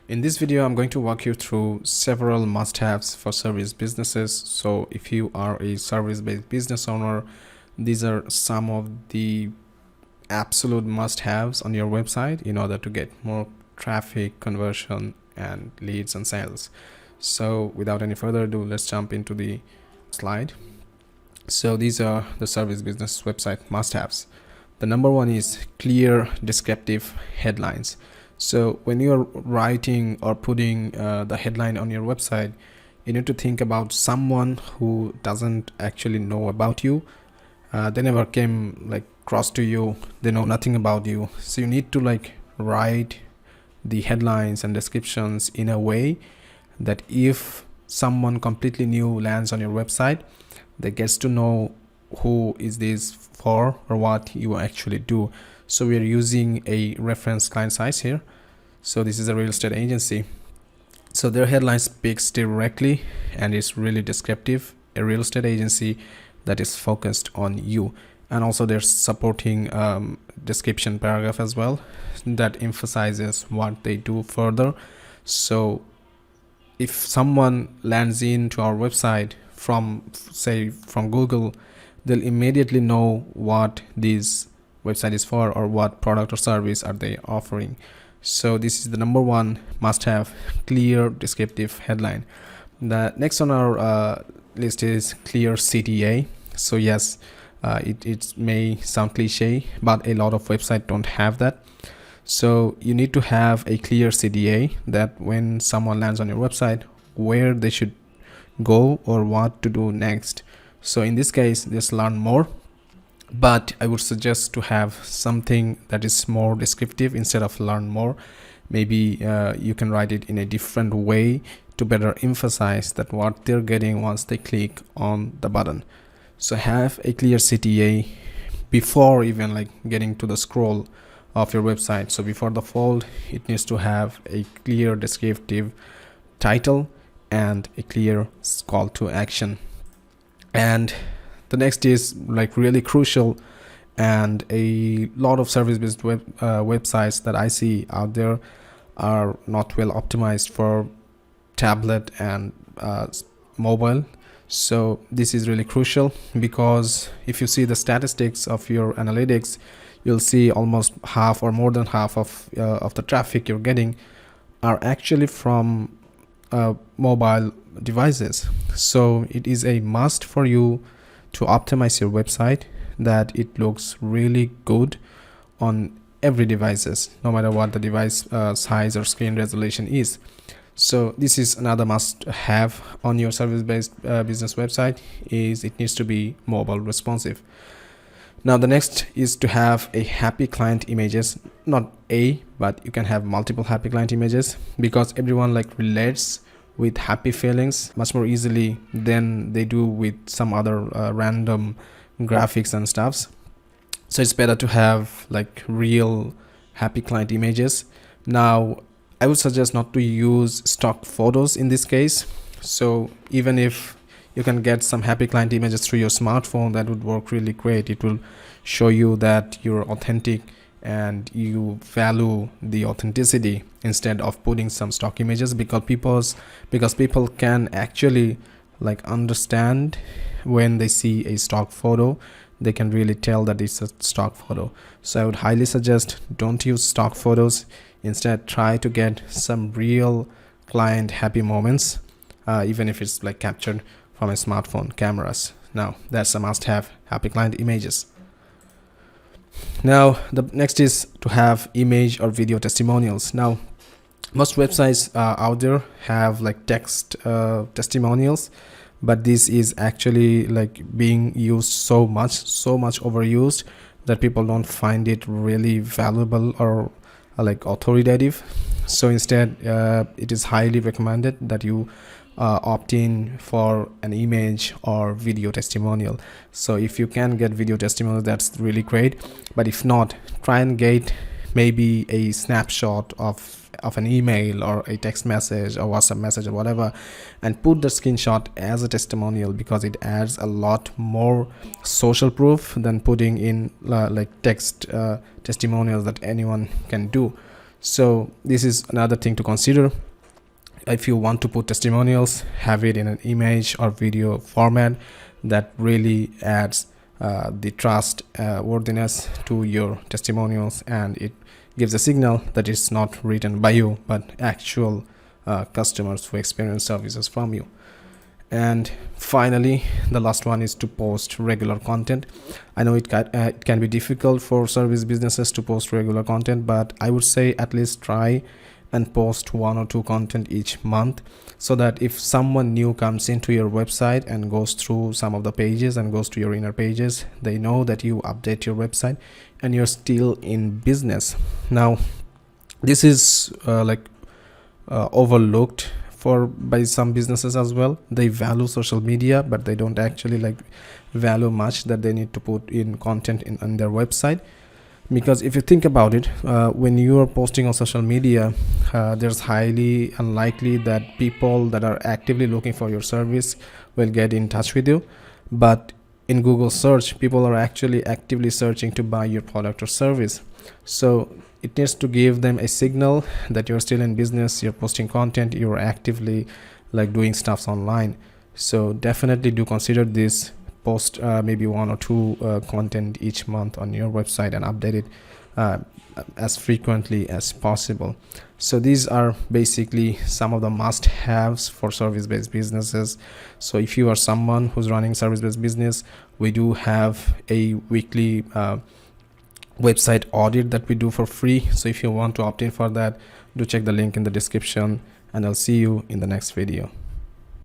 In this video, I'm going to walk you through several must-haves for service businesses. So if you are a service-based business owner, these are some of the absolute must-haves on your website in order to get more traffic, conversion, and leads and sales. So without any further ado, let's jump into the slide. So these are the service business website must-haves. The number one is clear, descriptive headlines. So when you're writing or putting the headline on your website, you need to think about someone who doesn't actually know about you. They never came across to you. They know nothing about you. So you need to write the headlines and descriptions in a way that if someone completely new lands on your website, they gets to know who is this for or what you actually do. So we are using a reference client size here. So this is a real estate agency. So their headline speaks directly and is really descriptive. A real estate agency that is focused on you. And also there's supporting description paragraph as well that emphasizes what they do further. So if someone lands into our website from Google, they'll immediately know what this website is for or what product or service are they offering. So this is the number one must have, clear descriptive headline. The next on our list is clear CTA. So yes, it may sound cliche, but a lot of websites don't have that. So you need to have a clear CTA that when someone lands on your website, where they should go or what to do next. So in this case, just learn more, but I would suggest to have something that is more descriptive instead of learn more. Maybe you can write it in a different way to better emphasize that what they're getting once they click on the button. So have a clear CTA before even getting to the scroll of your website. So before the fold, it needs to have a clear descriptive title and a clear call to action. And the next is really crucial, and a lot of service-based websites that I see out there are not well optimized for tablet and mobile. So this is really crucial, because if you see the statistics of your analytics, you'll see almost half or more than half of the traffic you're getting are actually from mobile devices. So it is a must for you to optimize your website that it looks really good on every devices, no matter what the device size or screen resolution is. So this is another must have on your service-based business website, is it needs to be mobile responsive. Now the next is to have a happy client images, not but you can have multiple happy client images, because everyone relates with happy feelings much more easily than they do with some other random graphics and stuffs. So it's better to have real happy client images. Now I would suggest not to use stock photos in this case. So even if you can get some happy client images through your smartphone, that would work really great. It will show you that you're authentic and you value the authenticity instead of putting some stock images, because people can actually understand when they see a stock photo. They can really tell that it's a stock photo. So I would highly suggest don't use stock photos. Instead, try to get some real client happy moments, even if it's captured from a smartphone cameras. Now that's a must have, happy client images. Now the next is to have image or video testimonials. Now most websites out there have text testimonials, but this is actually being used so much overused that people don't find it really valuable or authoritative. So instead it is highly recommended that you opt in for an image or video testimonial. So if you can get video testimonial, that's really great, but if not, try and get maybe a snapshot of an email or a text message or WhatsApp message or whatever, and put the screenshot as a testimonial, because it adds a lot more social proof than putting in text testimonials that anyone can do. So this is another thing to consider. If you want to put testimonials, have it in an image or video format that really adds the trust worthiness to your testimonials, and it gives a signal that it's not written by you but actual customers who experience services from you. And finally, the last one is to post regular content. I know it can be difficult for service businesses to post regular content, but I would say at least try and post 1 or 2 content each month, so that if someone new comes into your website and goes through some of the pages and goes to your inner pages, they know that you update your website and you're still in business. Now this is overlooked by some businesses as well. They value social media, but they don't actually value much that they need to put in content on their website. Because if you think about it, when you are posting on social media, there's highly unlikely that people that are actively looking for your service will get in touch with you. But in Google search, people are actually actively searching to buy your product or service. So it needs to give them a signal that you're still in business, you're posting content, you're actively doing stuff online. So definitely do consider this. Post maybe 1 or 2 content each month on your website and update it as frequently as possible. So these are basically some of the must-haves for service-based businesses. So if you are someone who's running service-based business, we do have a weekly website audit that we do for free. So if you want to opt in for that, do check the link in the description, and I'll see you in the next video.